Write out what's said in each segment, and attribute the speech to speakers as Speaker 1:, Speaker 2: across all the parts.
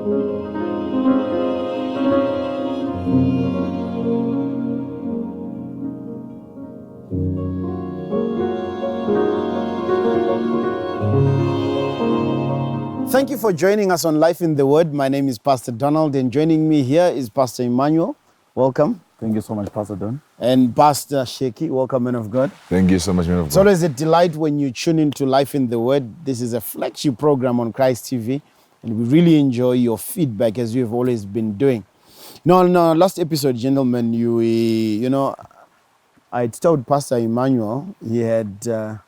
Speaker 1: Thank you for joining us on Life in the Word. My name is Pastor Donald, and joining me here is Pastor Emmanuel. Welcome.
Speaker 2: Thank you so much, Pastor Don.
Speaker 1: And Pastor Sheki. Welcome, man of God.
Speaker 3: Thank you so much, man of God.
Speaker 1: It's always a delight when you tune into Life in the Word. This is a flagship program on Christ TV, and we really enjoy your feedback as you have always been doing. No, last episode, gentlemen, I told Pastor Emmanuel he had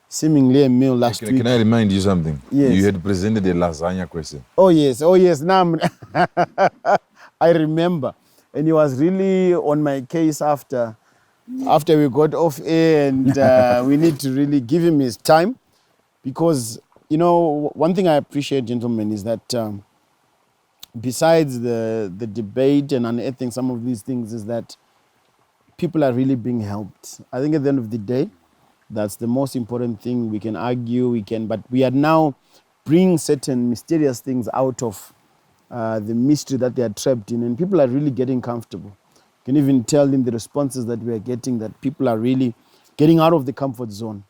Speaker 1: seemingly a meal last week.
Speaker 3: Can I remind you something?
Speaker 1: Yes.
Speaker 3: You had presented a lasagna question.
Speaker 1: Oh yes. Now I remember. And he was really on my case after we got off air, and we need to really give him his time, because, one thing I appreciate, gentlemen, is that besides the debate and unearthing some of these things, is that people are really being helped. I think at the end of the day, that's the most important thing. We can argue, but we are now bringing certain mysterious things out of the mystery that they are trapped in, and people are really getting comfortable. You can even tell in the responses that we are getting that people are really getting out of the comfort zone.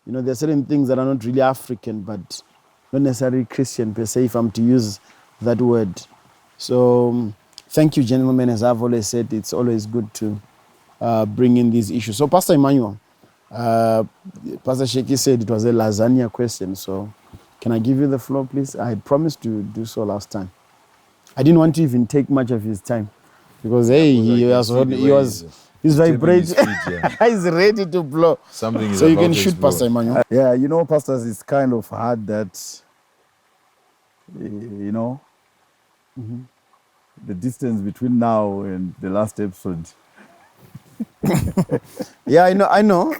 Speaker 1: There are certain things that are not really African, but not necessarily Christian per se, if I'm to use that word. So thank you, gentlemen. As I've always said, it's always good to bring in these issues. So Pastor Emmanuel, Pastor Sheki said it was a lasagna question, so can I give you the floor, please? I had promised to do so last time. I didn't want to even take much of his time, because he's vibrating. He's ready to blow.
Speaker 3: Something
Speaker 1: so you can shoot, Pastor Emmanuel.
Speaker 2: Pastors, it's kind of hard that, the distance between now and the last episode.
Speaker 1: Yeah, I know,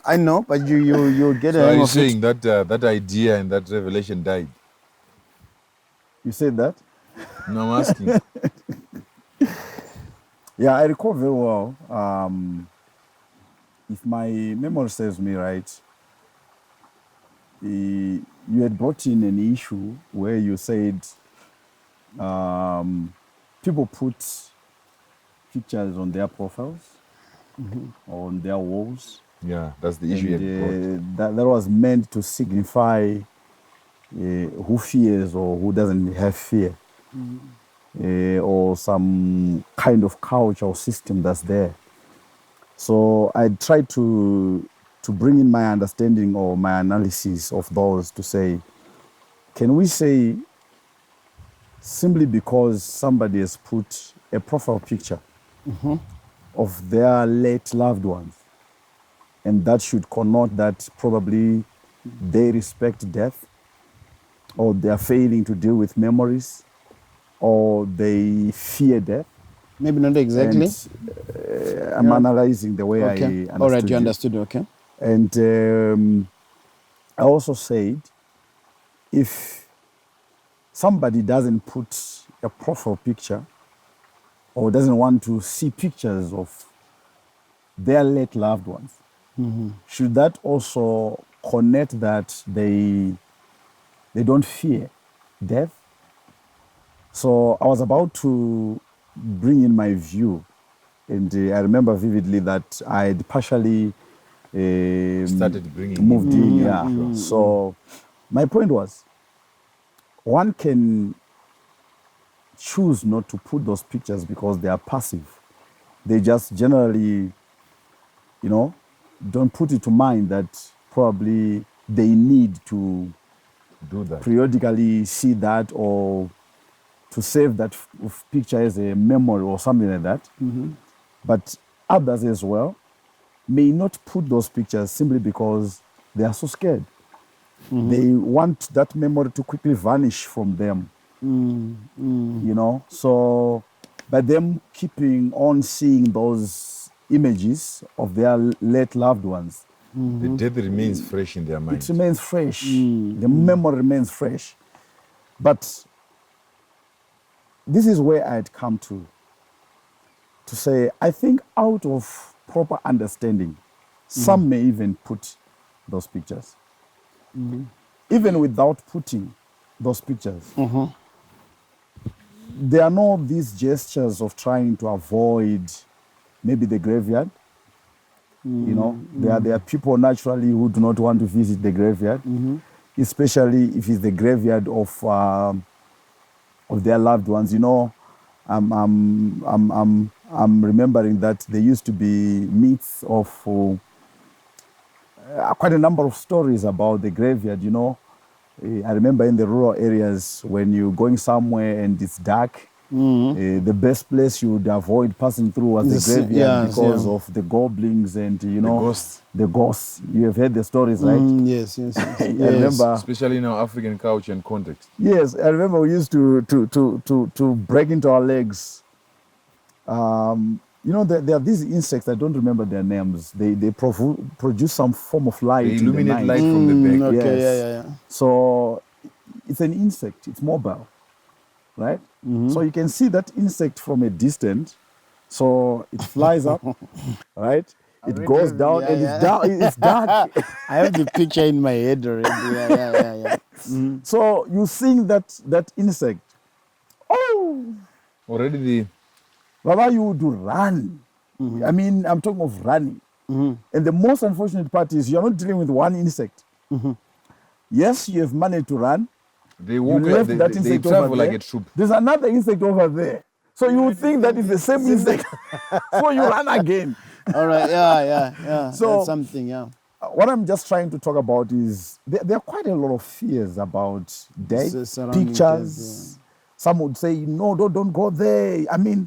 Speaker 1: but you get
Speaker 3: So
Speaker 1: a
Speaker 3: are
Speaker 1: hang
Speaker 3: you
Speaker 1: of
Speaker 3: saying
Speaker 1: it.
Speaker 3: that idea and that revelation died?
Speaker 2: You said that?
Speaker 3: No, I'm asking.
Speaker 2: Yeah, I recall very well. If my memory serves me right, you had brought in an issue where you said people put pictures on their profiles, on their walls.
Speaker 3: Yeah, that's the issue you had brought.
Speaker 2: That was meant to signify who fears or who doesn't have fear, or some kind of culture or system that's there. So I tried to bring in my understanding or my analysis of those to say, can we say simply because somebody has put a profile picture of their late loved ones, and that should connote that probably they respect death, or they are failing to deal with memories, or they fear death?
Speaker 1: Maybe not exactly.
Speaker 2: And, I'm analyzing the way I understood.
Speaker 1: All right, you understood, okay.
Speaker 2: And I also said, if somebody doesn't put a profile picture or doesn't want to see pictures of their late loved ones, should that also connect that they don't fear death? So I was about to bring in my view, and I remember vividly that I had partially
Speaker 3: Started bringing
Speaker 2: moved in. So my point was, one can choose not to put those pictures because they are passive. They just generally, don't put it to mind that probably they need to
Speaker 3: do that,
Speaker 2: periodically see that, or to save that picture as a memory or something like that. But others as well may not put those pictures simply because they are so scared. They want that memory to quickly vanish from them. So by them keeping on seeing those images of their late loved ones,
Speaker 3: the death remains fresh in their mind.
Speaker 2: it remains fresh. The memory remains fresh. But this is where I had come to say, I think out of proper understanding, some may even put those pictures. Even without putting those pictures, there are no these gestures of trying to avoid maybe the graveyard. You know, there are people naturally who do not want to visit the graveyard, especially if it's the graveyard of their loved ones. You know, I'm remembering that there used to be myths of quite a number of stories about the graveyard. You know, I remember in the rural areas when you're going somewhere and it's dark. The best place you would avoid passing through was the graveyard because of the goblins and the ghosts. You have heard the stories, right?
Speaker 1: Yes.
Speaker 2: I remember,
Speaker 3: especially in our African culture and context.
Speaker 2: Yes, I remember we used to break into our legs. You know, there are these insects. I don't remember their names. They produce some form of light.
Speaker 3: They illuminate
Speaker 2: in the
Speaker 3: light from the back.
Speaker 1: Okay,
Speaker 2: yes.
Speaker 1: yeah.
Speaker 2: So it's an insect. It's mobile, right? So you can see that insect from a distance. So it flies up, right? It goes down and it's down. It's dark.
Speaker 1: I have the picture in my head already. Yeah.
Speaker 2: So you seeing that insect. Oh,
Speaker 3: Already
Speaker 2: Baba, you would run. I mean, I'm talking of running. And the most unfortunate part is you're not dealing with one insect. Yes, you have managed to run.
Speaker 3: they walk.
Speaker 2: You left
Speaker 3: They,
Speaker 2: that
Speaker 3: they
Speaker 2: insect
Speaker 3: travel
Speaker 2: over
Speaker 3: like
Speaker 2: there.
Speaker 3: a troop.
Speaker 2: There's another insect over there. So you would think that it's the same insect. So you run again.
Speaker 1: All right, yeah.
Speaker 2: So-
Speaker 1: That's something, yeah.
Speaker 2: What I'm just trying to talk about is there are quite a lot of fears about death,
Speaker 1: Surrounding
Speaker 2: pictures.
Speaker 1: death,
Speaker 2: Some would say, no, don't go there. I mean,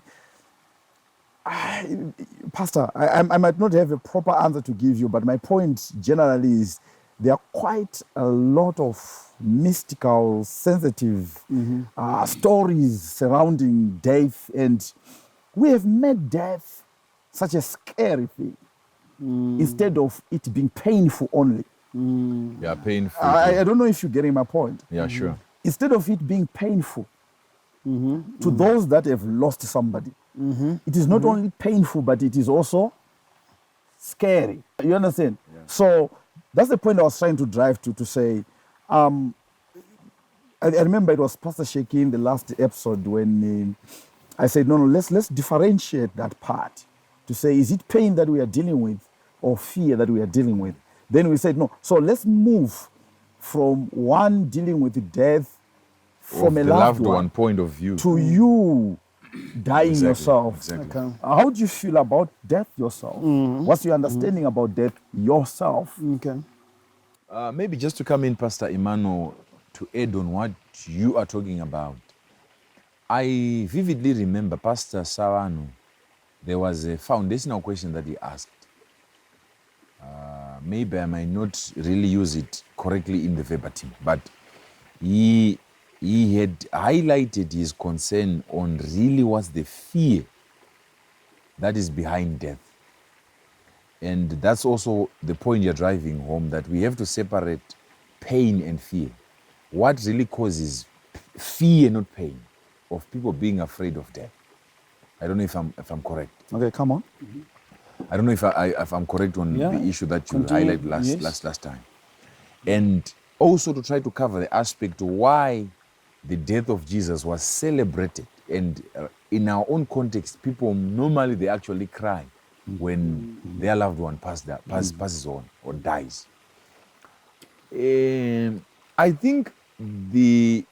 Speaker 2: Pastor, I might not have a proper answer to give you, but my point generally is there are quite a lot of mystical, sensitive stories surrounding death, and we have made death such a scary thing instead of it being painful only.
Speaker 3: Yeah, painful.
Speaker 2: I don't know if you're getting my point.
Speaker 3: Yeah, sure.
Speaker 2: Instead of it being painful to those that have lost somebody, it is not only painful, but it is also scary. You understand?
Speaker 3: Yeah.
Speaker 2: So that's the point I was trying to drive to say, I remember it was Pastor Sheikh in the last episode when I said, no, let's differentiate that part to say, is it pain that we are dealing with or fear that we are dealing with? Then we said, no. So let's move from one dealing with death from
Speaker 3: Of
Speaker 2: a
Speaker 3: the
Speaker 2: loved
Speaker 3: loved
Speaker 2: one
Speaker 3: one point of view.
Speaker 2: to you dying
Speaker 3: Exactly,
Speaker 2: yourself.
Speaker 3: exactly.
Speaker 1: Okay.
Speaker 2: How do you feel about death yourself? What's your understanding about death yourself?
Speaker 1: Okay.
Speaker 3: Maybe just to come in, Pastor Emmanuel, to add on what you are talking about. I vividly remember Pastor Sawano, there was a foundational question that he asked. Maybe I might not really use it correctly in the verbatim, but he had highlighted his concern on really what's the fear that is behind death. And that's also the point you're driving home, that we have to separate pain and fear. What really causes fear, not pain, of people being afraid of death? I don't know if I'm correct.
Speaker 2: Okay, come on.
Speaker 3: I don't know if I'm correct on
Speaker 1: Yeah,
Speaker 3: the issue that you
Speaker 1: continue,
Speaker 3: highlighted
Speaker 1: yes.
Speaker 3: last time. And also to try to cover the aspect of why the death of Jesus was celebrated. And in our own context, people normally, they actually cry when their loved one passes on or dies. I think the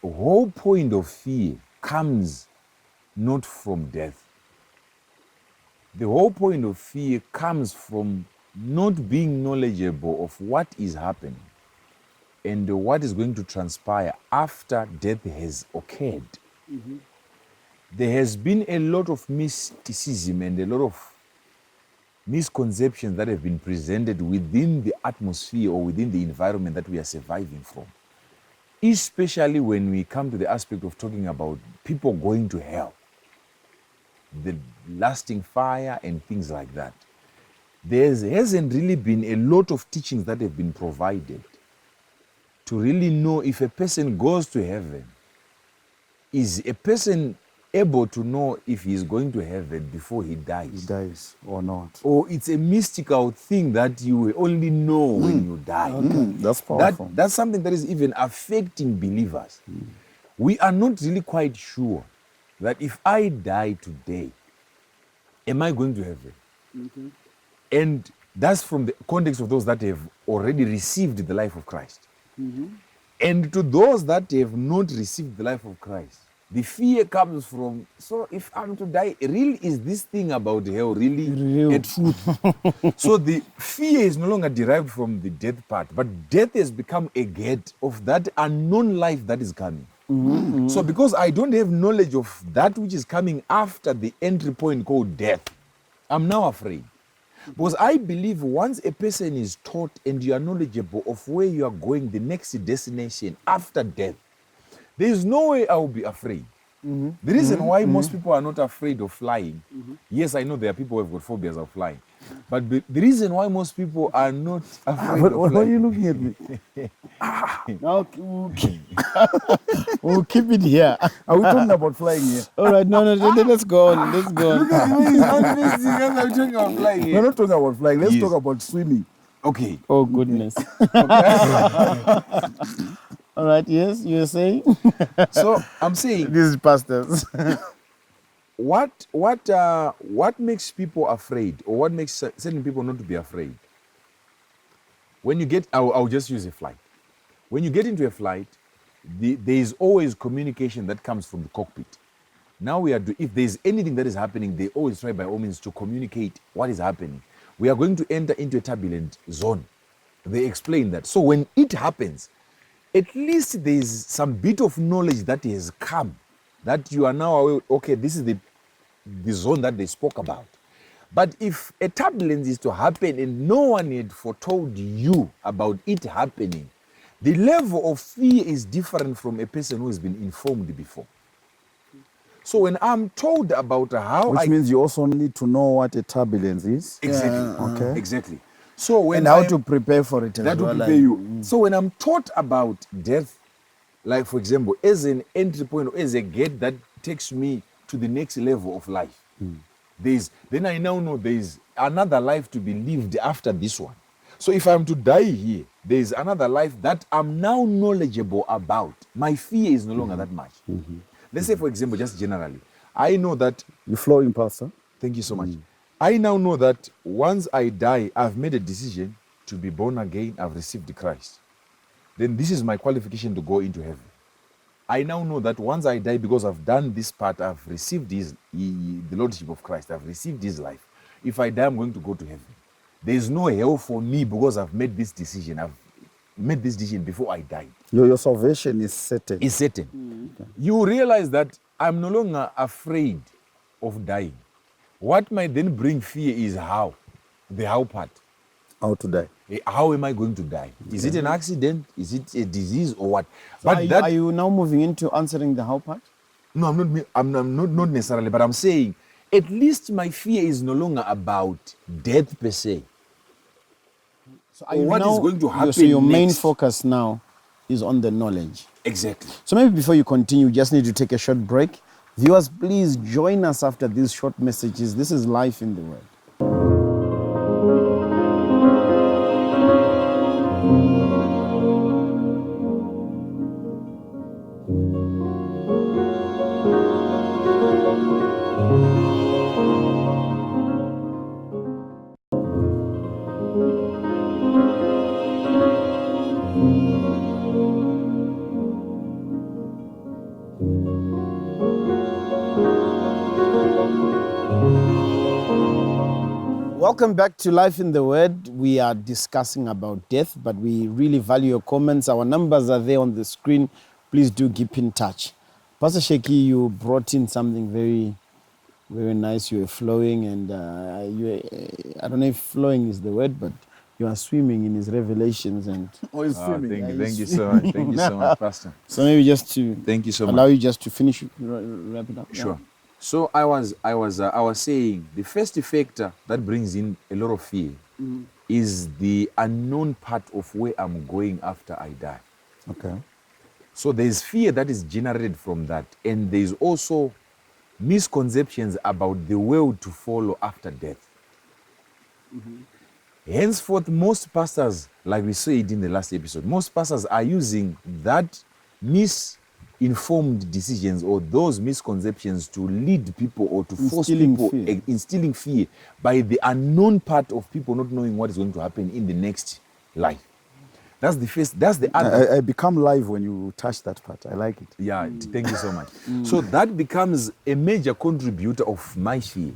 Speaker 3: whole point of fear comes not from death. The whole point of fear comes from not being knowledgeable of what is happening and what is going to transpire after death has occurred. There has been a lot of mysticism and a lot of misconceptions that have been presented within the atmosphere or within the environment that we are surviving from. Especially when we come to the aspect of talking about people going to hell, the lasting fire and things like that. There hasn't really been a lot of teachings that have been provided to really know if a person goes to heaven. Is a person able to know if he is going to heaven before he dies?
Speaker 2: He dies or not.
Speaker 3: Or it's a mystical thing that you will only know when you die.
Speaker 2: That's powerful.
Speaker 3: That's something that is even affecting believers. we are not really quite sure that if I die today, am I going to heaven?
Speaker 1: Okay.
Speaker 3: And that's from the context of those that have already received the life of Christ. And to those that have not received the life of Christ, the fear comes from, so if I'm to die, really is this thing about hell really
Speaker 1: Real.
Speaker 3: a truth? So the fear is no longer derived from the death part, but death has become a gate of that unknown life that is coming. So because I don't have knowledge of that which is coming after the entry point called death, I'm now afraid. Because I believe once a person is taught and you are knowledgeable of where you are going, the next destination after death, there is no way I will be afraid. The reason why most people are not afraid of flying, yes, I know there are people who have got phobias of flying, but the reason why most people are not afraid of
Speaker 2: Why are you
Speaker 3: flying,
Speaker 2: looking at me?
Speaker 1: Now we'll keep it here.
Speaker 2: Are we talking about flying here?
Speaker 1: All right, no, let's go on. Let's go on.
Speaker 3: I'm talking about flying
Speaker 2: We're
Speaker 3: here.
Speaker 2: not talking about flying. Let's
Speaker 3: Yes.
Speaker 2: talk about swimming.
Speaker 3: Okay.
Speaker 1: Oh goodness. All right, yes, you were saying?
Speaker 3: So I'm saying
Speaker 1: These pastors.
Speaker 3: what makes people afraid, or what makes certain people not to be afraid? When you get, I'll just use a flight. When you get into a flight, there is always communication that comes from the cockpit. Now if there is anything that is happening, they always try by all means to communicate what is happening. We are going to enter into a turbulent zone. They explain that. So when it happens, at least there is some bit of knowledge that has come, that you are now aware, okay, this is the zone that they spoke about. But if a turbulence is to happen and no one had foretold you about it happening, the level of fear is different from a person who has been informed before. So when I'm told about how
Speaker 2: Which means you also need to know what a turbulence is.
Speaker 3: Exactly.
Speaker 2: Okay.
Speaker 3: Exactly. So when
Speaker 1: And how
Speaker 3: I am-
Speaker 1: to prepare for it as
Speaker 3: that
Speaker 1: well.
Speaker 3: will prepare you. So when I'm taught about death, like for example, as an entry point, or as a gate that takes me to the next level of life, then I now know there is another life to be lived after this one. So if I'm to die here, there is another life that I'm now knowledgeable about. My fear is no longer that much. Let's say, for example, just generally, I know that.
Speaker 2: You're flowing, Pastor.
Speaker 3: Thank you so much. I now know that once I die, I've made a decision to be born again, I've received Christ. Then this is my qualification to go into heaven. I now know that once I die, because I've done this part, I've received the Lordship of Christ, I've received His life. If I die, I'm going to go to heaven. There is no hell for me because I've made this decision. I've made this decision before I died.
Speaker 2: Your salvation is certain.
Speaker 3: It's certain. You realize that I'm no longer afraid of dying. What might then bring fear is how. The how part.
Speaker 2: How to die.
Speaker 3: How am I going to die? Is it an accident? Is it a disease or what?
Speaker 1: So are you now moving into answering the how part?
Speaker 3: No, I'm not necessarily, but I'm saying at least my fear is no longer about death per se.
Speaker 1: So
Speaker 3: Or what is going to happen
Speaker 1: So your main
Speaker 3: next.
Speaker 1: focus now is on the knowledge.
Speaker 3: Exactly.
Speaker 1: So maybe before you continue, you just need to take a short break. Viewers, please join us after these short messages. This is Life in the Word. Welcome back to Life in the Word. We are discussing about death, but we really value your comments. Our numbers are there on the screen. Please do keep in touch. Pastor Sheki, you brought in something very, very nice. You were flowing, and I don't know if flowing is the word, but you are swimming in His revelations. And
Speaker 2: Oh, it's swimming.
Speaker 3: Thank you so much. Thank you so much, Pastor.
Speaker 1: so maybe just to
Speaker 3: Thank you so
Speaker 1: allow
Speaker 3: much.
Speaker 1: you just to finish, wrap it up. Yeah.
Speaker 3: Sure. So I was saying the first factor that brings in a lot of fear is the unknown part of where I'm going after I die.
Speaker 2: Okay.
Speaker 3: So there's fear that is generated from that, and there's also misconceptions about the world to follow after death. Henceforth, most pastors, like we said in the last episode, most pastors are using that informed decisions or those misconceptions to lead people or to force
Speaker 1: Instilling
Speaker 3: people,
Speaker 1: fear.
Speaker 3: instilling fear by the unknown part of people not knowing what is going to happen in the next life. That's the first, that's the other.
Speaker 2: I become live when you touch that part. I like it.
Speaker 3: Yeah, thank you so much. So that becomes a major contributor of my fear.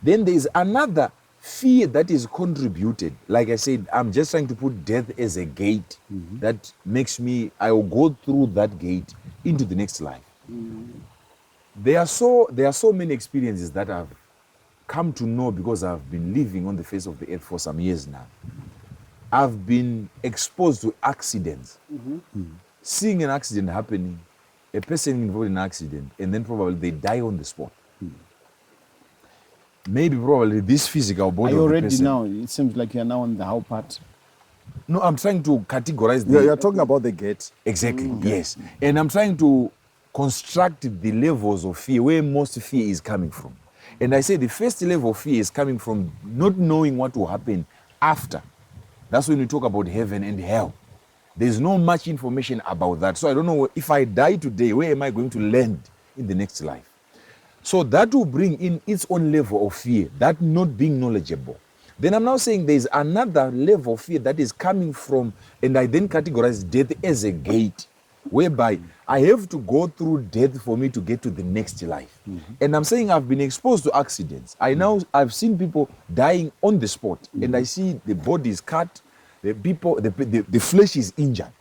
Speaker 3: Then there is another fear that is contributed. Like I said, I'm just trying to put death as a gate that makes me, I will go through that gate into the next life. There are so many experiences that I've come to know because I've been living on the face of the earth for some years now. I've been exposed to accidents. Seeing an accident happening, a person involved in an accident, and then probably they die on the spot. Maybe probably this physical
Speaker 1: Are
Speaker 3: body
Speaker 1: you
Speaker 3: of the
Speaker 1: already
Speaker 3: person.
Speaker 1: now? It seems like you're now on the how part.
Speaker 3: No, I'm trying to categorize
Speaker 2: You're talking about the gate.
Speaker 3: Exactly, yes. And I'm trying to construct the levels of fear, where most fear is coming from. And I say the first level of fear is coming from not knowing what will happen after. That's when we talk about heaven and hell. There's no much information about that. So I don't know if I die today, where am I going to land in the next life? So that will bring in its own level of fear, that not being knowledgeable. Then I'm now saying there's another level of fear that is coming from, and I then categorize death as a gate, whereby I have to go through death for me to get to the next life. And I'm saying I've been exposed to accidents. I've seen people dying on the spot, and I see the body is cut, the flesh is injured.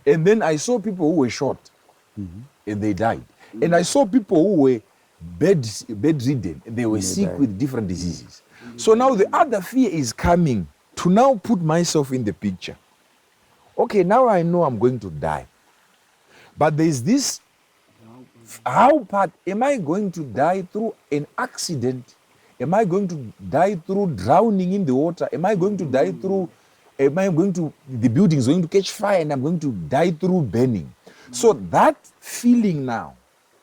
Speaker 3: And then I saw people who were shot, and they died. And I saw people who were bedridden, they were sick
Speaker 2: died.
Speaker 3: with different diseases. So now the other fear is coming to now put myself in the picture. Okay, now I know I'm going to die. But there's this how part. Am I going to die through an accident? Am I going to die through drowning in the water? Am I going to die through, the building is going to catch fire and I'm going to die through burning? So that feeling now,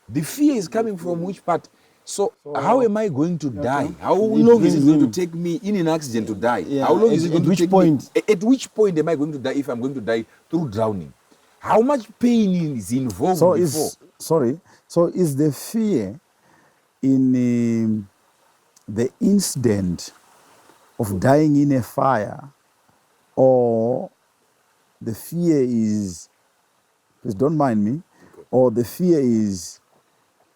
Speaker 3: the fear is coming from which part? So how am I going to die? How long is it going to take me in an accident to die?
Speaker 1: Yeah,
Speaker 3: How long is it
Speaker 1: at
Speaker 3: going to
Speaker 1: which
Speaker 3: take
Speaker 1: point?
Speaker 3: me? At which point am I going to die if I'm going to die through drowning? How much pain is involved before?
Speaker 2: So is the fear in the incident of dying in a fire, or the fear is, please don't mind me, or the fear is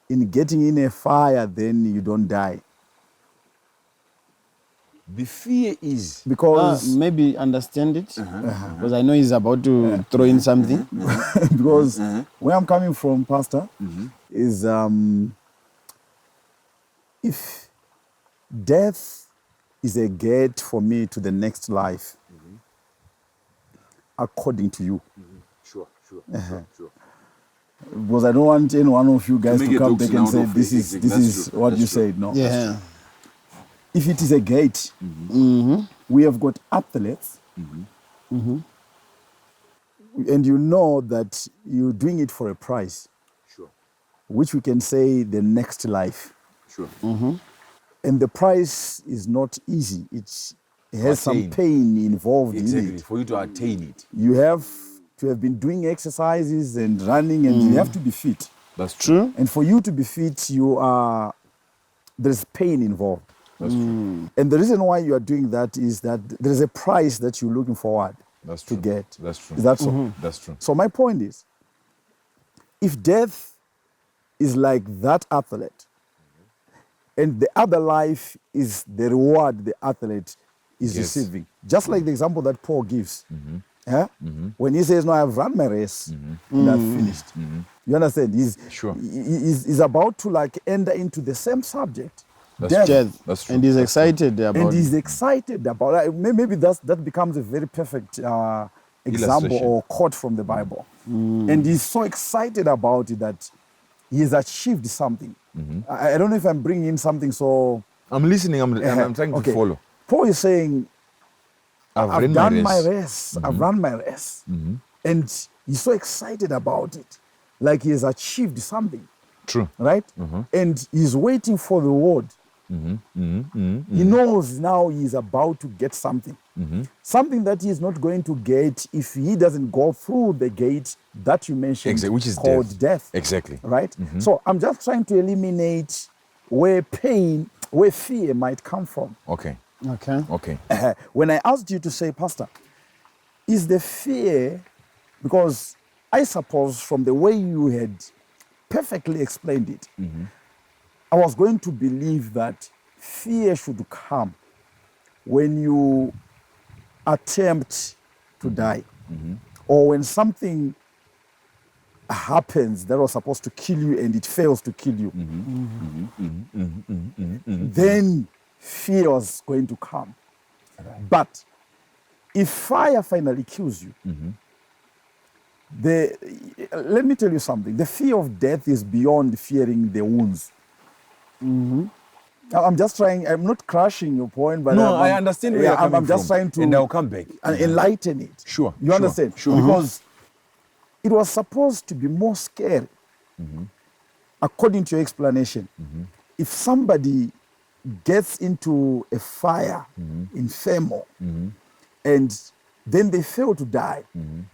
Speaker 2: in getting in a fire, then you don't die?
Speaker 3: The fear is
Speaker 2: Because
Speaker 1: Maybe understand it, because I know he's about to throw in something.
Speaker 2: because where I'm coming from, Pastor, is if death is a gate for me to the next life, according to you,
Speaker 3: sure.
Speaker 2: because I don't want any one of you guys
Speaker 3: make
Speaker 2: to
Speaker 3: a
Speaker 2: come
Speaker 3: doctrine
Speaker 2: back and
Speaker 3: out
Speaker 2: say
Speaker 3: of
Speaker 2: this
Speaker 3: it.
Speaker 2: is
Speaker 3: Exactly.
Speaker 2: this
Speaker 3: That's
Speaker 2: is
Speaker 3: true.
Speaker 2: what
Speaker 3: That's
Speaker 2: you
Speaker 3: true.
Speaker 2: said. No,
Speaker 1: Yeah.
Speaker 2: if it is a gate, we have got athletes, and you know that you're doing it for a prize,
Speaker 3: Sure.
Speaker 2: which we can say the next life.
Speaker 3: Sure.
Speaker 2: And the price is not easy. It has some
Speaker 3: attain.
Speaker 2: pain involved in
Speaker 3: Exactly.
Speaker 2: it.
Speaker 3: For you to attain it.
Speaker 2: You have to have been doing exercises and running, and you have to be fit.
Speaker 3: That's true.
Speaker 2: And for you to be fit, there's pain involved.
Speaker 3: That's true.
Speaker 2: And the reason why you are doing that is that there's a price that you're looking forward
Speaker 3: That's
Speaker 2: to
Speaker 3: true.
Speaker 2: get.
Speaker 3: That's true.
Speaker 2: Is that so?
Speaker 3: That's true.
Speaker 2: So my point is, if death is like that athlete, and the other life is the reward the athlete is
Speaker 3: Yes.
Speaker 2: receiving, just like the example that Paul gives. When he says, no, I've run my race and I've finished. You understand?
Speaker 3: Sure.
Speaker 2: He's about to like enter into the same subject.
Speaker 3: That's
Speaker 2: death.
Speaker 3: true.
Speaker 1: Death.
Speaker 3: That's true.
Speaker 1: And he's
Speaker 3: That's
Speaker 1: excited about
Speaker 2: And he's
Speaker 1: it.
Speaker 2: excited about it. Maybe that becomes a very perfect example
Speaker 3: Illustration.
Speaker 2: or quote from the Bible. And he's so excited about it that he has achieved something. I don't know if I'm bringing in something so...
Speaker 3: I'm listening. I'm trying to follow.
Speaker 2: Paul is saying,
Speaker 3: I've
Speaker 2: I've
Speaker 3: ran
Speaker 2: done
Speaker 3: my
Speaker 2: my
Speaker 3: race.
Speaker 2: race. I've run my race. And he's so excited about it. Like he has achieved something,
Speaker 3: True.
Speaker 2: right? And he's waiting for the reward. He knows now he is about to get something. Something that he is not going to get if he doesn't go through the gate that you mentioned,
Speaker 3: Exactly, which is
Speaker 2: called death.
Speaker 3: Exactly.
Speaker 2: Right? So I'm just trying to eliminate where fear might come from.
Speaker 3: Okay.
Speaker 1: Okay.
Speaker 3: Okay.
Speaker 2: When I asked you to say, Pastor, is the fear, because I suppose from the way you had perfectly explained it, I was going to believe that fear should come when you attempt to die, or when something happens that was supposed to kill you and it fails to kill you. Then fear was going to come. But if fire finally kills you, let me tell you something. The fear of death is beyond fearing the wounds. I'm just trying, I'm not crushing your point, but
Speaker 3: No, I understand where you're coming
Speaker 2: I'm just
Speaker 3: from,
Speaker 2: trying to
Speaker 3: and I'll come back.
Speaker 2: enlighten it.
Speaker 3: Sure,
Speaker 2: You
Speaker 3: sure,
Speaker 2: understand?
Speaker 3: sure.
Speaker 2: Because it was supposed to be more scary, according to your explanation. If somebody gets into a fire in thermal and then they fail to die,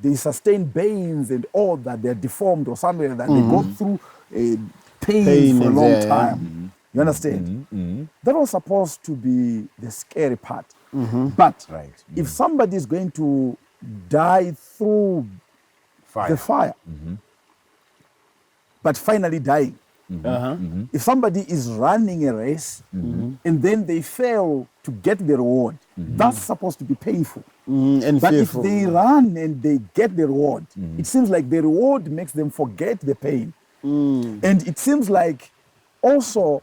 Speaker 2: they sustain pains and all that, they're deformed or something like that, they go through pain for a
Speaker 1: is
Speaker 2: long
Speaker 1: there, yeah.
Speaker 2: time. You understand? That was supposed to be the scary part. But
Speaker 3: Right.
Speaker 2: if somebody is going to die through
Speaker 3: Fire.
Speaker 2: the fire, but finally dying, if somebody is running a race and then they fail to get the reward, that's supposed to be painful.
Speaker 1: And
Speaker 2: But
Speaker 1: fearful.
Speaker 2: if they run and they get the reward, it seems like the reward makes them forget the pain. And it seems like also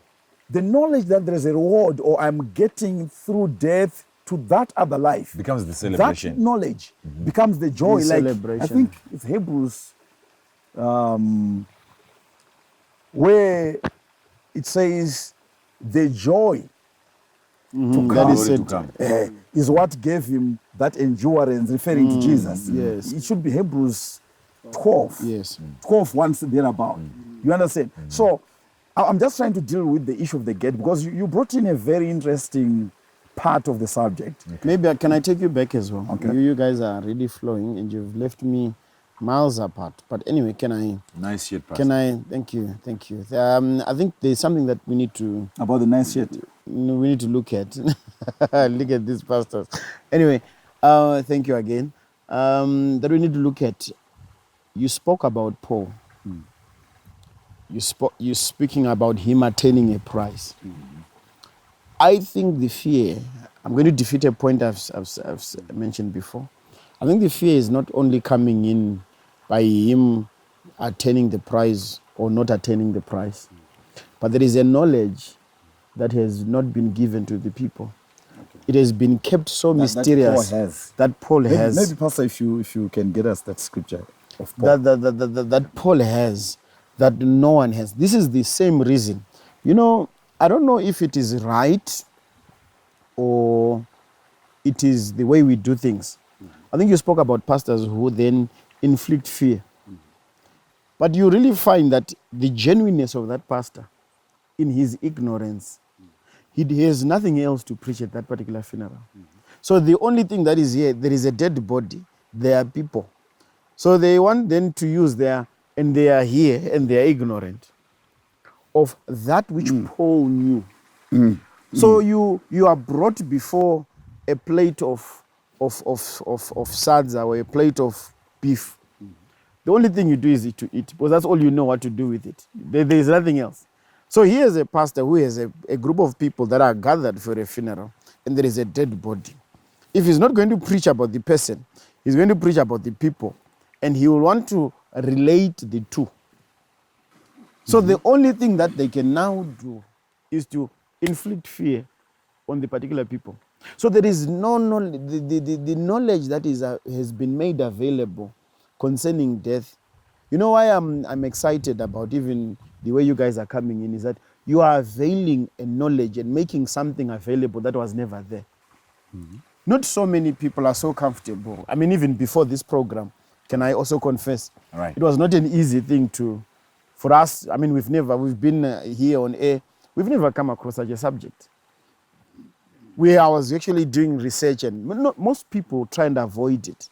Speaker 2: the knowledge that there is a reward, or I'm getting through death to that other life,
Speaker 3: Becomes the celebration.
Speaker 2: that knowledge becomes the joy.
Speaker 1: The
Speaker 2: Like
Speaker 1: celebration.
Speaker 2: I think it's Hebrews, where it says the joy to
Speaker 1: that
Speaker 2: come,
Speaker 1: is
Speaker 3: Glory
Speaker 1: said.
Speaker 3: to come.
Speaker 2: is what gave him that endurance, referring to Jesus.
Speaker 1: yes.
Speaker 2: It should be Hebrews 12.
Speaker 1: Yes.
Speaker 2: 12 once thereabout. You understand? So I'm just trying to deal with the issue of the gate, because you brought in a very interesting part of the subject.
Speaker 1: Maybe can I take you back as well?
Speaker 2: Okay.
Speaker 1: You guys are really flowing, and you've left me miles apart. But anyway, can I?
Speaker 3: Nice shit, Pastor.
Speaker 1: Can I? Thank you. Thank you. I think there's something that we need to
Speaker 2: About the nice shit.
Speaker 1: look at. Look at these pastors. Anyway, thank you again. That we need to look at. You spoke about Paul. You're speaking about him attaining a prize. I think the fear, I'm going to defeat a point I've mentioned before. I think the fear is not only coming in by him attaining the prize or not attaining the prize, but there is a knowledge that has not been given to the people. It has been kept so mysterious that Paul has.
Speaker 2: Maybe Pastor, if you can get us that scripture of Paul.
Speaker 1: That Paul has, that no one has. This is the same reason. You know, I don't know if it is right or it is the way we do things. I think you spoke about pastors who then inflict fear. But you really find that the genuineness of that pastor, in his ignorance, he has nothing else to preach at that particular funeral. So the only thing that is here, there is a dead body, there are people. So they want them to use and they are here and they are ignorant of that which Paul knew. So you are brought before a plate of sadza or a plate of beef. The only thing you do is to eat, because that's all you know what to do with it. There is nothing else. So here's a pastor who has a group of people that are gathered for a funeral, and there is a dead body. If he's not going to preach about the person, he's going to preach about the people, and he will want to relate the two. So the only thing that they can now do is to inflict fear on the particular people. So there is no knowledge, the knowledge that has been made available concerning death. You know why I'm excited about even the way you guys are coming in is that you are availing a knowledge and making something available that was never there. Not so many people are so comfortable. I mean, even before this program, can I also confess?
Speaker 3: Right.
Speaker 1: It was not an easy thing for us. I mean, we've been here on air We've never come across such a subject. I was actually doing research, and most people try and avoid it.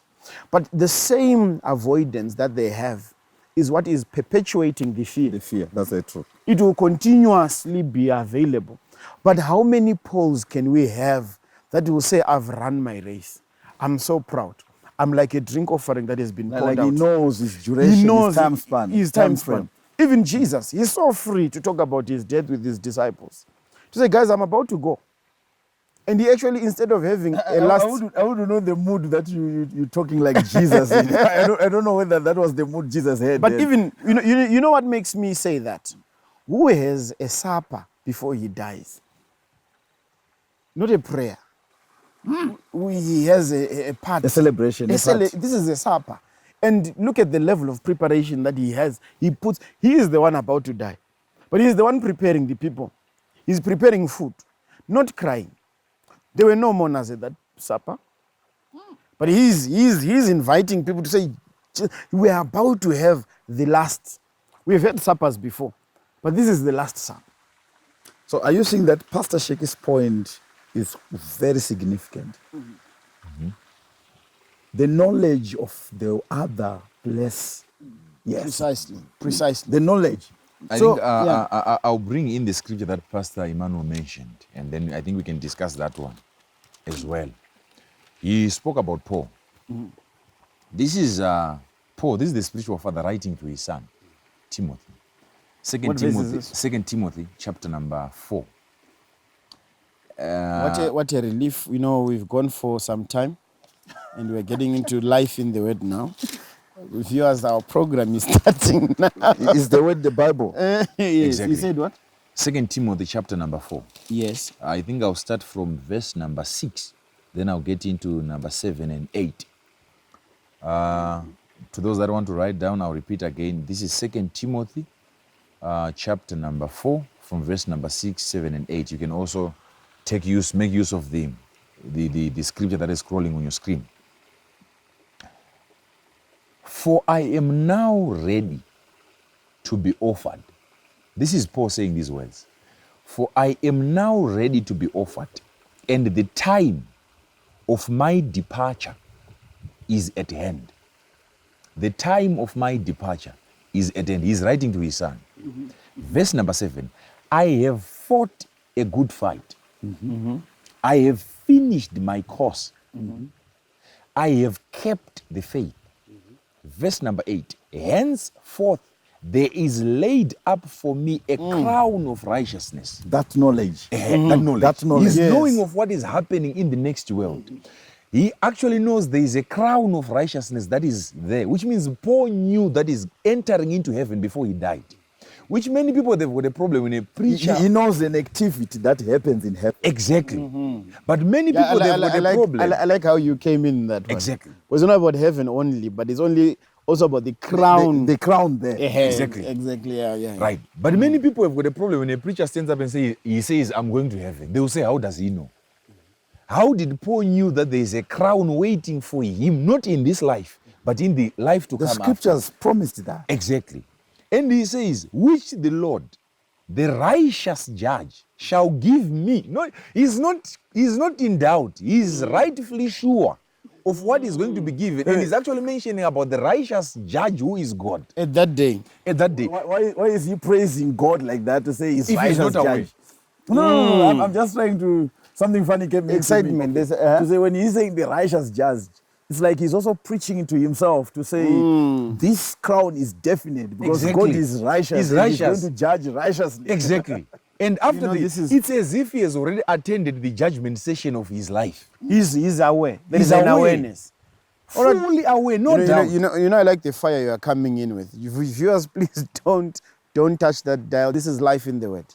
Speaker 1: But the same avoidance that they have is what is perpetuating the fear.
Speaker 2: The fear, that's the truth.
Speaker 1: It will continuously be available. But how many polls can we have that will say, I've run my race? I'm so proud. I'm like a drink offering that has been poured
Speaker 2: Like he
Speaker 1: out.
Speaker 2: knows his duration,
Speaker 1: He knows
Speaker 2: his time span.
Speaker 1: His time span. Even Jesus, he's so free to talk about his death with his disciples. To say, guys, I'm about to go. And he actually, instead of having a last...
Speaker 2: I would know the mood that you're talking like Jesus. I don't know whether that was the mood Jesus had.
Speaker 1: But even, you know what makes me say that? Who has a supper before he dies? Not a prayer. He has a party.
Speaker 2: A celebration.
Speaker 1: This is a supper. And look at the level of preparation that he has. He is the one about to die. But he's the one preparing the people. He's preparing food, not crying. There were no mourners at that supper. But he's inviting people to say, we are about to have the last. We've had suppers before, but this is the last supper.
Speaker 2: So are you saying that Pastor Sheki's point is very significant?
Speaker 3: Mm-hmm.
Speaker 2: The knowledge of the other place. Yes.
Speaker 1: Precisely.
Speaker 2: The knowledge.
Speaker 3: I
Speaker 1: So,
Speaker 3: think I'll bring in the scripture that Pastor Emmanuel mentioned, and then I think we can discuss that one as well. He spoke about Paul.
Speaker 1: Mm-hmm.
Speaker 3: This is Paul. This is the spiritual father writing to his son, Timothy.
Speaker 1: What verse is this?
Speaker 3: 2 Timothy, chapter number 4.
Speaker 1: What a relief. We've gone for some time, and we're getting into life in the Word now. Viewers, our program is starting now.
Speaker 2: Is the word the Bible?
Speaker 1: Yes.
Speaker 3: Exactly.
Speaker 1: You said what?
Speaker 3: 2 Timothy, chapter number 4.
Speaker 1: Yes.
Speaker 3: I think I'll start from verse number 6. Then I'll get into number 7 and 8. To those that want to write down, I'll repeat again. This is 2 Timothy, chapter number 4, from verse number 6, 7, and 8. You can also make use of the scripture that is scrolling on your screen. For I am now ready to be offered. This is Paul saying these words. For I am now ready to be offered, and the time of my departure is at hand. The time of my departure is at hand. He's writing to his son. Mm-hmm. Verse number 7. I have fought a good fight. Mm-hmm. I have finished my course. Mm-hmm. I have kept the faith. Mm-hmm. Verse number 8. Henceforth there is laid up for me a crown of righteousness.
Speaker 2: That knowledge.
Speaker 3: That knowledge.
Speaker 2: That knowledge.
Speaker 3: He's
Speaker 2: Yes.
Speaker 3: knowing of what is happening in the next world. He actually knows there is a crown of righteousness that is there, which means Paul knew that is entering into heaven before he died. Which many people, they've got a problem when a preacher...
Speaker 2: He knows an activity that happens in heaven.
Speaker 3: Exactly. Mm-hmm. But many people, they've got a problem.
Speaker 1: I like how you came in that one.
Speaker 3: Exactly.
Speaker 1: It was not about heaven only, but it's only also about the crown.
Speaker 2: The crown there.
Speaker 3: Exactly.
Speaker 1: Exactly, yeah.
Speaker 3: Right. But many people have got a problem when a preacher stands up and he says, I'm going to heaven. They will say, how does he know? How did Paul knew that there is a crown waiting for him, not in this life, but in the life to come
Speaker 2: The
Speaker 3: after?
Speaker 2: scriptures promised that.
Speaker 3: Exactly. And he says, which the Lord, the righteous judge, shall give me. No, he's not in doubt. He's rightfully sure of what is going to be given. And he's actually mentioning about the righteous judge who is God.
Speaker 1: At that day.
Speaker 3: At that day.
Speaker 2: Why is he praising God like that to say he's
Speaker 3: If he's
Speaker 2: righteous
Speaker 3: not aware.
Speaker 2: judge? No. I'm just trying to... Something funny came into
Speaker 1: Excitement.
Speaker 2: me. To say when he's saying the righteous judge, it's like he's also preaching into himself to say this crown is definite because
Speaker 3: Exactly.
Speaker 2: God is righteous.
Speaker 3: He's
Speaker 2: and
Speaker 3: righteous.
Speaker 2: He's going to judge righteously.
Speaker 3: Exactly. And after
Speaker 1: this is...
Speaker 3: it's as if he has already attended the judgment session of his life.
Speaker 1: He's aware. There
Speaker 3: He's
Speaker 1: is an
Speaker 3: aware.
Speaker 1: awareness.
Speaker 3: Fully aware, no doubt.
Speaker 1: I like the fire you are coming in with. Viewers, please don't touch that dial. This is life in the Word.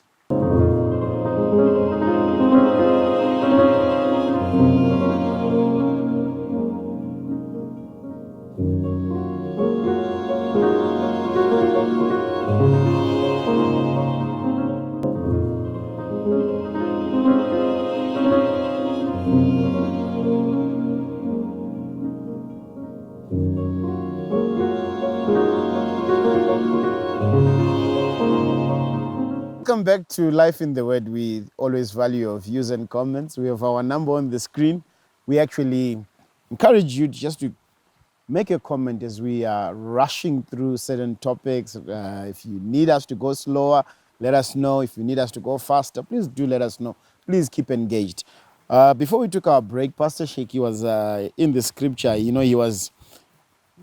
Speaker 1: Welcome back to Life in the Word. We always value your views and comments. We have our number on the screen. We actually encourage you just to make a comment as we are rushing through certain topics. If you need us to go slower, let us know. If you need us to go faster, please do let us know. Please keep engaged. Before we took our break, Pastor Sheikh was in the scripture. You know, he was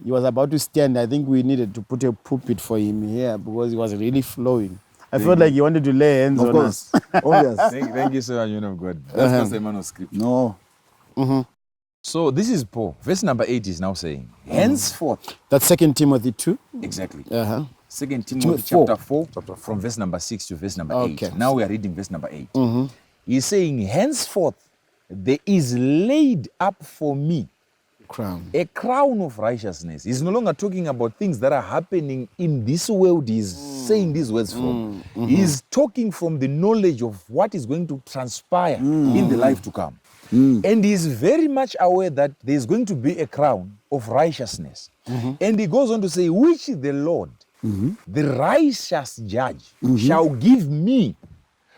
Speaker 1: about to stand. I think we needed to put a pulpit for him here because he was really flowing. I felt like he wanted to lay hands
Speaker 2: Of
Speaker 1: on
Speaker 2: course,
Speaker 1: us.
Speaker 2: obvious.
Speaker 3: Thank you so much, man of God. That's just a man of scripture.
Speaker 2: No,
Speaker 3: So this is Paul. Verse number 8 is now saying, henceforth.
Speaker 1: That's 2 Timothy 2.
Speaker 3: Exactly.
Speaker 1: Uh-huh.
Speaker 3: 2 Timothy
Speaker 1: Timothy
Speaker 3: chapter 4, from verse number 6 to verse number 8.
Speaker 1: Okay.
Speaker 3: Now we are reading verse number 8. He's saying, henceforth there is laid up for me
Speaker 1: Crown.
Speaker 3: a crown of righteousness. He's no longer talking about things that are happening in this world. He's saying these words from. He's talking from the knowledge of what is going to transpire in the life to come. And he's very much aware that there's going to be a crown of righteousness. And he goes on to say, which the Lord, the righteous judge, shall give me.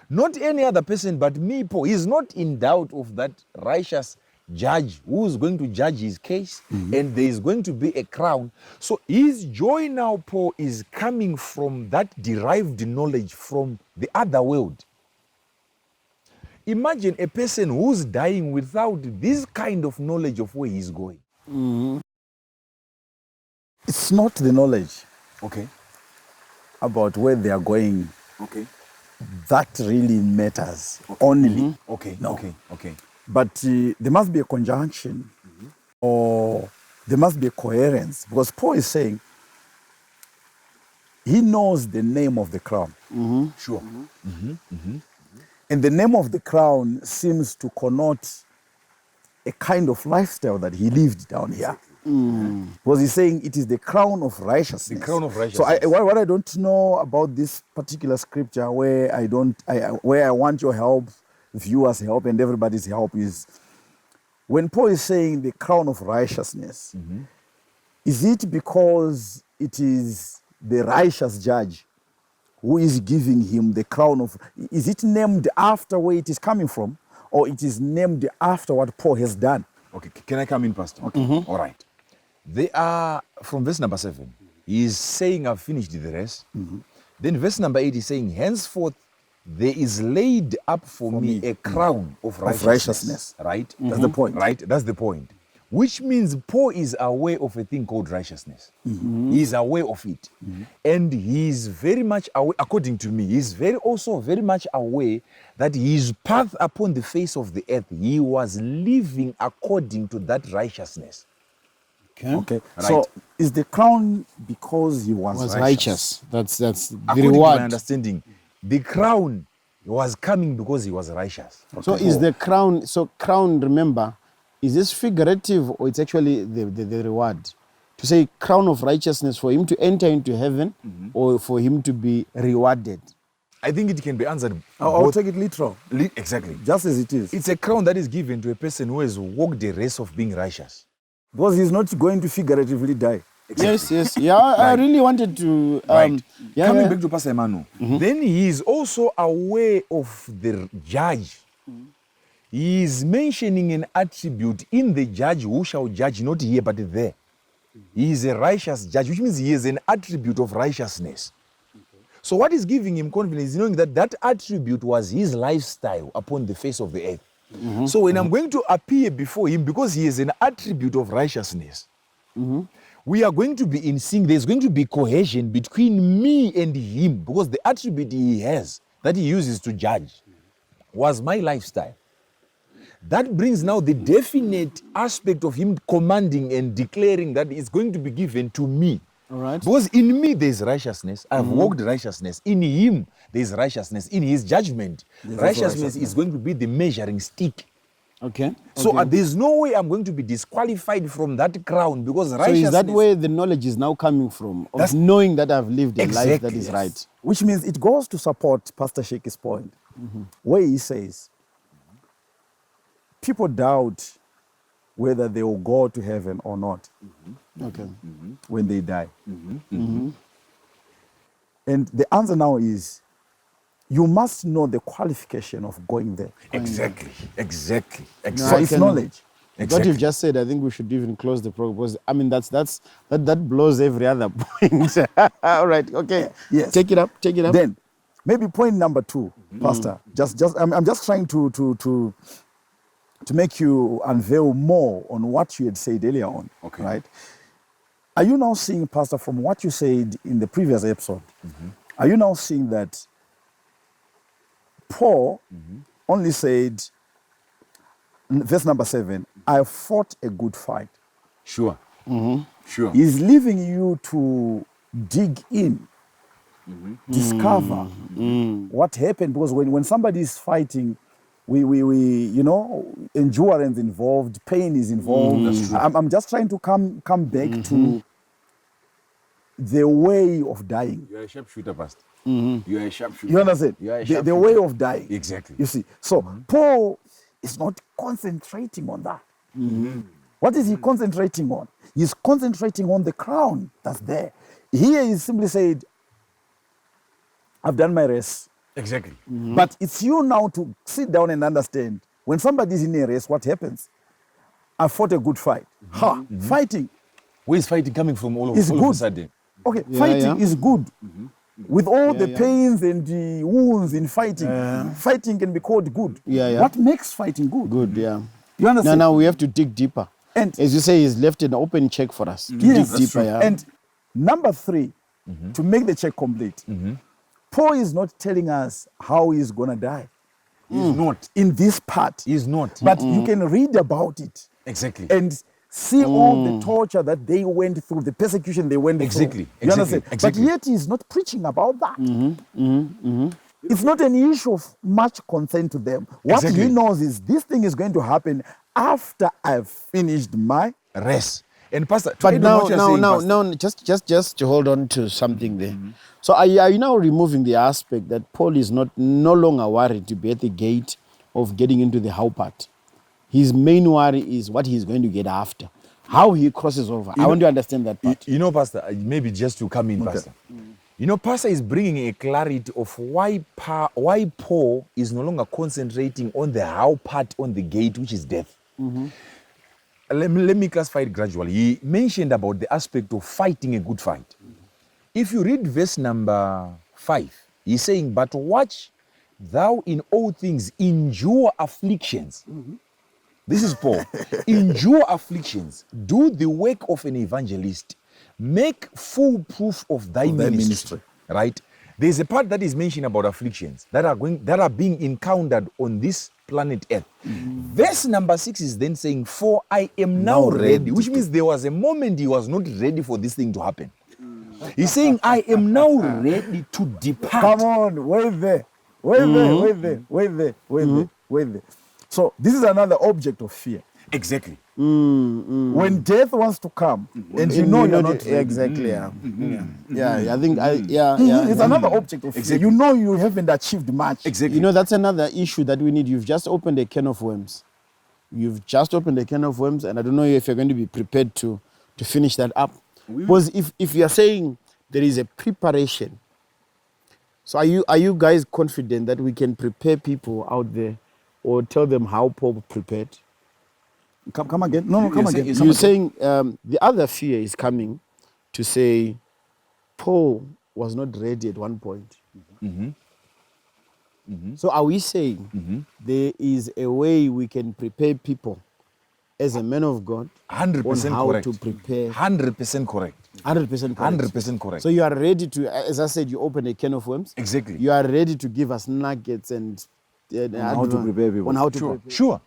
Speaker 3: Not any other person, but me, Paul. He's not in doubt of that righteous judge who is going to judge his case, and there is going to be a crown. So his joy now, Paul, is coming from that derived knowledge from the other world. Imagine a person who's dying without this kind of knowledge of where he's going.
Speaker 2: it's not the knowledge
Speaker 3: Okay.
Speaker 2: about where they are going
Speaker 3: Okay.
Speaker 2: that really matters only.
Speaker 3: Okay.
Speaker 2: No.
Speaker 3: Okay.
Speaker 2: But there must be a conjunction or there must be a coherence because Paul is saying he knows the name of the crown.
Speaker 3: Sure.
Speaker 2: And the name of the crown seems to connote a kind of lifestyle that he lived down here. Because he's saying it is the crown of righteousness.
Speaker 3: The crown of
Speaker 2: So
Speaker 3: righteousness.
Speaker 2: what I don't know about this particular scripture where where I want your help, viewers' help, and everybody's help is when Paul is saying the crown of righteousness, is it because it is the righteous judge who is giving him the crown of, is it named after where it is coming from, or it is named after what Paul has done?
Speaker 3: Okay, can I come in, Pastor? Okay, all right. They are, from verse number 7, he is saying, I've finished the rest. Then verse number 8 is saying, henceforth there is laid up for me a crown of righteousness. Right?
Speaker 2: That's the point.
Speaker 3: Right? That's the point. Which means Paul is aware of a thing called righteousness. He is aware of it. And he is very much aware, according to me, he is also very much aware that his path upon the face of the earth, he was living according to that righteousness.
Speaker 2: Okay.
Speaker 3: Right.
Speaker 2: So is the crown because he was,
Speaker 1: Was
Speaker 2: righteous?
Speaker 1: righteous. That's the
Speaker 3: According to
Speaker 1: reward.
Speaker 3: my understanding, the crown was coming because he was righteous.
Speaker 1: So is the crown, remember, is this figurative or it's actually the reward? To say crown of righteousness for him to enter into heaven or for him to be rewarded?
Speaker 3: I think it can be answered.
Speaker 2: I'll
Speaker 3: both-
Speaker 2: take it literal,
Speaker 3: Exactly.
Speaker 2: just as it is.
Speaker 3: It's a crown that is given to a person who has walked the race of being righteous.
Speaker 2: Because he's not going to figuratively die.
Speaker 1: Yes. Yeah, I really wanted to.
Speaker 3: Right.
Speaker 1: Yeah,
Speaker 3: Coming
Speaker 1: yeah.
Speaker 3: back to Pastor Emmanuel, then he is also aware of the judge. He is mentioning an attribute in the judge who shall judge, not here but there. He is a righteous judge, which means he is an attribute of righteousness. So what is giving him confidence is knowing that that attribute was his lifestyle upon the face of the earth. So when I'm going to appear before him, because he is an attribute of righteousness, we are going to be in sync. There's going to be cohesion between me and him, because the attribute he has that he uses to judge was my lifestyle. That brings now the definite aspect of him commanding and declaring that it's going to be given to me.
Speaker 1: All right.
Speaker 3: Because in me there's righteousness. I've walked righteousness. In him there's righteousness. In his judgment, righteousness is going to be the measuring stick.
Speaker 1: Okay.
Speaker 3: So
Speaker 1: okay.
Speaker 3: there's no way I'm going to be disqualified from that crown, because
Speaker 1: So
Speaker 3: righteousness...
Speaker 1: is that where the knowledge is now coming from? Of
Speaker 3: That's-
Speaker 1: knowing that I've lived a life that
Speaker 3: Exactly,
Speaker 1: is
Speaker 3: yes.
Speaker 1: right.
Speaker 2: Which means it goes to support Pastor Sheik's point, where he says, people doubt whether they will go to heaven or not
Speaker 1: Okay.
Speaker 2: when they die. And the answer now is, you must know the qualification of going there.
Speaker 3: Exactly. Exactly.
Speaker 1: No,
Speaker 3: Exactly.
Speaker 1: I
Speaker 2: it's
Speaker 1: can-
Speaker 2: knowledge.
Speaker 1: What
Speaker 3: Exactly.
Speaker 1: you've just said, I think we should even close the program because I mean that blows every other point. All right, okay.
Speaker 2: Yes.
Speaker 1: Take it up.
Speaker 2: Then, maybe point number 2, Pastor. I'm just trying to make you unveil more on what you had said earlier on.
Speaker 3: Okay.
Speaker 2: Right? Are you now seeing, Pastor, from what you said in the previous episode? Are you now seeing that Paul only said, verse number 7, I fought a good fight.
Speaker 3: Sure. Sure.
Speaker 2: He's leaving you to dig in, discover what happened. Because when somebody is fighting, we endurance involved, pain is involved.
Speaker 3: That's true.
Speaker 2: I'm just trying to come back to the way of dying.
Speaker 3: You are a sharpshooter, Pastor. You are a sharpshooter.
Speaker 2: You understand?
Speaker 3: You are a
Speaker 2: The
Speaker 3: sharpshooter.
Speaker 2: way of dying.
Speaker 3: Exactly.
Speaker 2: You see, so Paul is not concentrating on that. What is he concentrating on? He's concentrating on the crown that's there. Here he simply said, I've done my race.
Speaker 3: Exactly.
Speaker 2: But it's you now to sit down and understand when somebody's in a race, what happens? I fought a good fight. Fighting
Speaker 3: Where is fighting coming from all of
Speaker 2: is
Speaker 3: a
Speaker 2: good.
Speaker 3: sudden?
Speaker 2: Okay,
Speaker 1: Yeah,
Speaker 2: fighting
Speaker 1: yeah.
Speaker 2: is good. With all the
Speaker 1: yeah.
Speaker 2: pains and the wounds in fighting, fighting can be called good.
Speaker 1: Yeah.
Speaker 2: What makes fighting good?
Speaker 1: Good, yeah.
Speaker 2: You understand?
Speaker 1: Now we have to dig deeper.
Speaker 2: And
Speaker 1: As you say, he's left an open check for us to
Speaker 2: yes,
Speaker 1: dig deeper. Yeah.
Speaker 2: And number 3, to make the check complete, Paul is not telling us how he's going to die
Speaker 3: He's not.
Speaker 2: in this part.
Speaker 3: He's not.
Speaker 2: But you can read about it
Speaker 3: Exactly.
Speaker 2: and see all the torture that they went through, the persecution they went
Speaker 3: Exactly,
Speaker 2: through. You understand?
Speaker 3: exactly.
Speaker 2: But yet he's not preaching about that. It's not an issue of much concern to them. What
Speaker 3: Exactly.
Speaker 2: he knows is this thing is going to happen after I've finished my...
Speaker 3: Rest. And Pastor, to
Speaker 1: But
Speaker 3: add on what you're saying, Pastor,
Speaker 1: just to hold on to something there. So are you now removing the aspect that Paul is no longer worried to be at the gate of getting into the how part? His main worry is what he's going to get after, how he crosses over. I want to understand that part.
Speaker 3: You know, Pastor, maybe just to come in, Pastor. You know, Pastor is bringing a clarity of why Paul is no longer concentrating on the how part on the gate, which is death. Let me classify it gradually. He mentioned about the aspect of fighting a good fight. If you read verse number 5, he's saying, but watch thou in all things endure afflictions. This is Paul. Endure afflictions. Do the work of an evangelist. Make full proof of thy ministry. Right? There's a part that is mentioned about afflictions that are being encountered on this planet Earth. Verse number 6 is then saying, for I am now ready, which means there was a moment he was not ready for this thing to happen. He's saying, I am now ready to depart.
Speaker 2: Come on, wait there. Wait there. So this is another object of fear.
Speaker 3: Exactly.
Speaker 2: When death wants to come, and you know you're not ready.
Speaker 1: Exactly. Yeah. I think
Speaker 2: It's another object of fear. You know you haven't achieved much.
Speaker 3: Exactly.
Speaker 1: You know, that's another issue that we need. You've just opened a can of worms. And I don't know if you're going to be prepared to finish that up. Because if you're saying there is a preparation, so are you guys confident that we can prepare people out there or tell them how Paul prepared?
Speaker 2: Come again? No, come again.
Speaker 1: You're saying the other fear is coming to say Paul was not ready at one point. So are we saying there is a way we can prepare people as a man of God
Speaker 3: 100%
Speaker 1: on how
Speaker 3: correct.
Speaker 1: to prepare?
Speaker 3: 100% correct.
Speaker 1: 100% correct.
Speaker 3: 100% correct.
Speaker 1: So you are ready to, as I said, you open a can of worms.
Speaker 3: Exactly.
Speaker 1: You are ready to give us nuggets and
Speaker 2: how to prepare people.
Speaker 1: on how to prepare.
Speaker 3: Sure.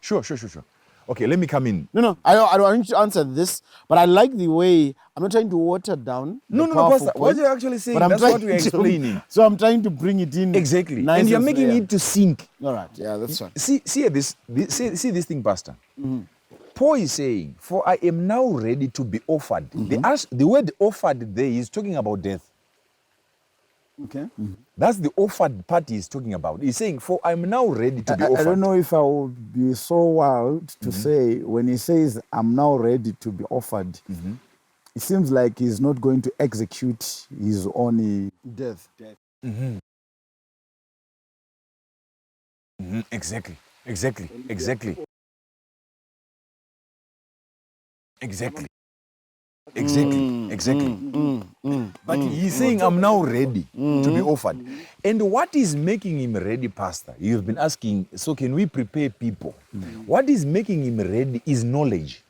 Speaker 3: Okay, let me come in.
Speaker 1: No. I want you to answer this, but I like the way I'm not trying to water down.
Speaker 3: No,
Speaker 1: the powerful
Speaker 3: Pastor. What
Speaker 1: point,
Speaker 3: you're actually saying,
Speaker 1: but I'm
Speaker 3: that's
Speaker 1: trying
Speaker 3: what we're
Speaker 1: to-
Speaker 3: explaining.
Speaker 1: So I'm trying to bring it in
Speaker 3: Exactly.
Speaker 1: nice
Speaker 3: And you're
Speaker 1: and
Speaker 3: making
Speaker 1: fair.
Speaker 3: it to sink.
Speaker 1: All right, yeah, that's fine.
Speaker 3: See this thing, Pastor. Paul is saying, for I am now ready to be offered. The word offered there is talking about death.
Speaker 2: Okay.
Speaker 3: That's the offered part he's talking about. He's saying, for I'm now ready to be offered.
Speaker 2: I don't know if I would be so wild to say when he says I'm now ready to be offered, it seems like he's not going to execute his own
Speaker 1: Death.
Speaker 3: Exactly. Exactly. Exactly. Exactly. Exactly. Exactly. But he's saying, I'm now ready to be offered. And what is making him ready, Pastor? You've been asking, so can we prepare people? What is making him ready is knowledge.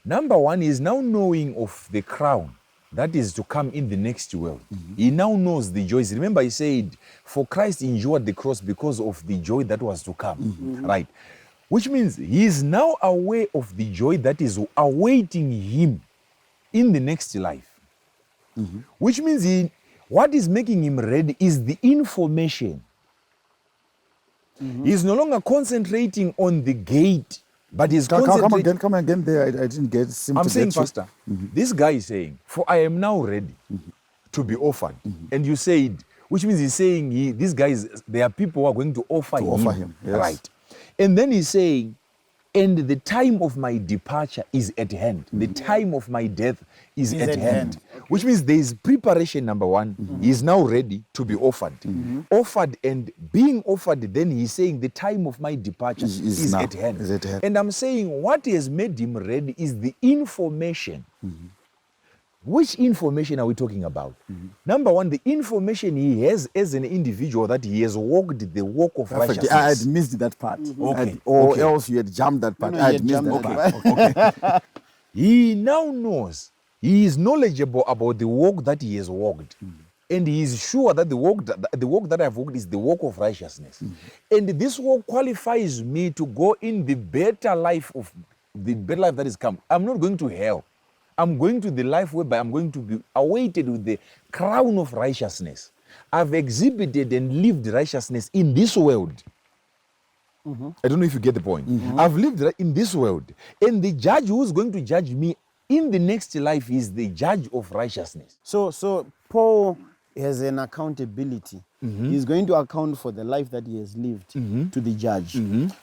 Speaker 3: Number one is now knowing of the crown that is to come in the next world. He now knows the joys. Remember, he said, for Christ endured the cross because of the joy that was to come. Right? Which means he is now aware of the joy that is awaiting him in the next life. Which means what is making him ready is the information. He's no longer concentrating on the gate, but he's concentrating.
Speaker 2: Come again there. I didn't get.
Speaker 3: I'm saying, Pastor, this guy is saying, for I am now ready to be offered. And you said, which means he's saying, these guys, there are people who are going to offer him.
Speaker 2: Yes.
Speaker 3: Right. And then he's saying, and the time of my departure is at hand. The time of my death is at hand. Okay. Which means there is preparation, number one. He is now ready to be offered. Offered, and being offered, then he's saying the time of my departure is at hand. And I'm saying what has made him ready is the information. Which information are we talking about? Number one, the information he has as an individual that he has walked the walk of righteousness.
Speaker 2: I had missed that part. Or else you had jumped that part. I had missed that part.
Speaker 3: He now knows. He is knowledgeable about the walk that he has walked. And he is sure that the walk that I've walked is the walk of righteousness. And this walk qualifies me to go in the better life that is come. I'm not going to hell. I'm going to the life whereby I'm going to be awaited with the crown of righteousness. I've exhibited and lived righteousness in this world. I don't know if you get the point. I've lived in this world. And the judge who's going to judge me in the next life is the judge of righteousness.
Speaker 1: So Paul has an accountability. He's going to account for the life that he has lived to the judge.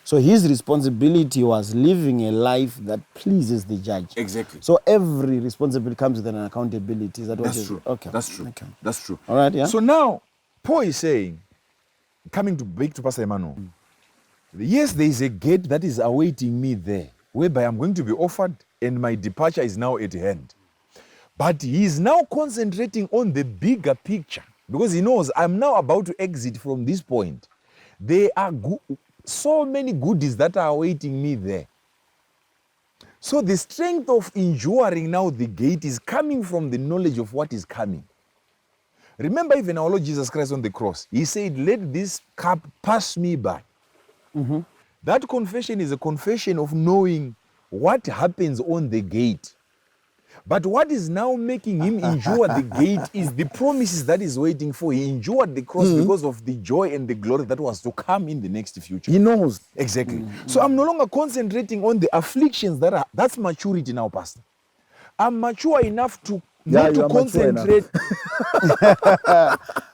Speaker 1: So his responsibility was living a life that pleases the judge.
Speaker 3: Exactly.
Speaker 1: So every responsibility comes with an accountability. Is that what
Speaker 3: That's true.
Speaker 1: Okay.
Speaker 3: That's true.
Speaker 1: Okay.
Speaker 3: That's true.
Speaker 1: All right, yeah.
Speaker 3: So now, Paul is saying, coming to back to Pastor Emmanuel, yes, there is a gate that is awaiting me there, whereby I'm going to be offered and my departure is now at hand. But he is now concentrating on the bigger picture because he knows I'm now about to exit from this point. There are so many goodies that are awaiting me there. So the strength of enduring now the gate is coming from the knowledge of what is coming. Remember, even our Lord Jesus Christ on the cross, he said, let this cup pass me by. That confession is a confession of knowing what happens on the gate. But what is now making him endure the gate is the promises that is waiting for. He endured the cross because of the joy and the glory that was to come in the next future.
Speaker 2: He knows.
Speaker 3: Exactly. So I'm no longer concentrating on the afflictions that's maturity now, Pastor. I'm mature enough to not to concentrate.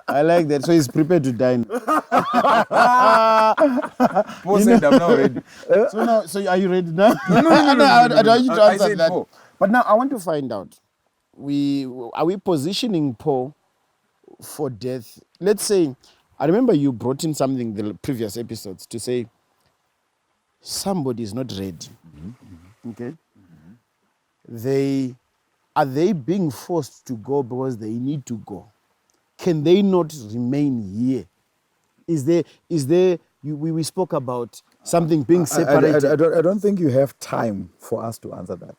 Speaker 1: I like that. So he's prepared to die.
Speaker 3: Paul said, I'm now ready.
Speaker 1: So are you ready now?
Speaker 3: No.
Speaker 1: I want you to
Speaker 3: I
Speaker 1: answer
Speaker 3: said
Speaker 1: that.
Speaker 3: Paul.
Speaker 1: But now I want to find out, are we positioning Paul for death? Let's say, I remember you brought in something the previous episodes to say, somebody is not ready. Okay? Are they being forced to go because they need to go? Can they not remain here? We spoke about something being separated.
Speaker 2: I don't think you have time for us to answer that.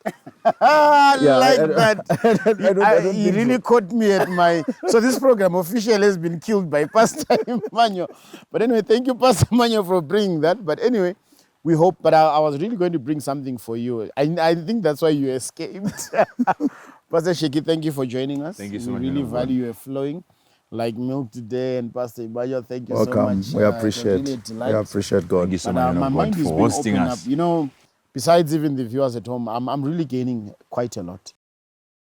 Speaker 1: That. He really caught me at my... So this program officially has been killed by Pastor Emmanuel. But anyway, thank you, Pastor Emmanuel, for bringing that. But anyway, we hope... But I was really going to bring something for you. I think that's why you escaped. Pastor Sheki, thank you for joining us.
Speaker 3: Thank you so much.
Speaker 1: We really value your flowing like milk today. And Pastor Emmanuel, thank you
Speaker 2: Welcome.
Speaker 1: so much.
Speaker 2: We appreciate
Speaker 1: Really
Speaker 2: we appreciate God.
Speaker 3: Thank you so
Speaker 1: but,
Speaker 3: much,
Speaker 1: my mind is
Speaker 3: for
Speaker 1: being
Speaker 3: hosting
Speaker 1: opened
Speaker 3: us.
Speaker 1: up. You know, besides even the viewers at home, I'm really gaining quite a lot.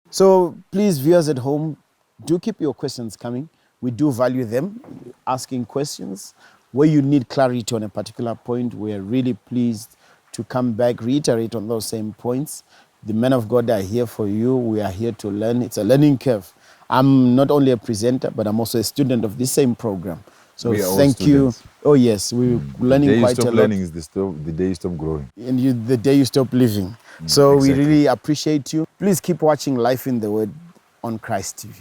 Speaker 1: So please, viewers at home, do keep your questions coming. We do value them, asking questions. Where you need clarity on a particular point, we're really pleased to come back, reiterate on those same points. The men of God are here for you. We are here to learn. It's a learning curve. I'm not only a presenter, but I'm also a student of this same program. So
Speaker 3: We are all
Speaker 1: thank you.
Speaker 3: students.
Speaker 1: Oh yes, we're
Speaker 3: The
Speaker 1: learning
Speaker 3: day you
Speaker 1: quite
Speaker 3: stop
Speaker 1: a lot.
Speaker 3: learning is the day you stop growing.
Speaker 1: And the day you stop living. So we
Speaker 3: exactly.
Speaker 1: really appreciate you. Please keep watching Life in the Word on Christ TV.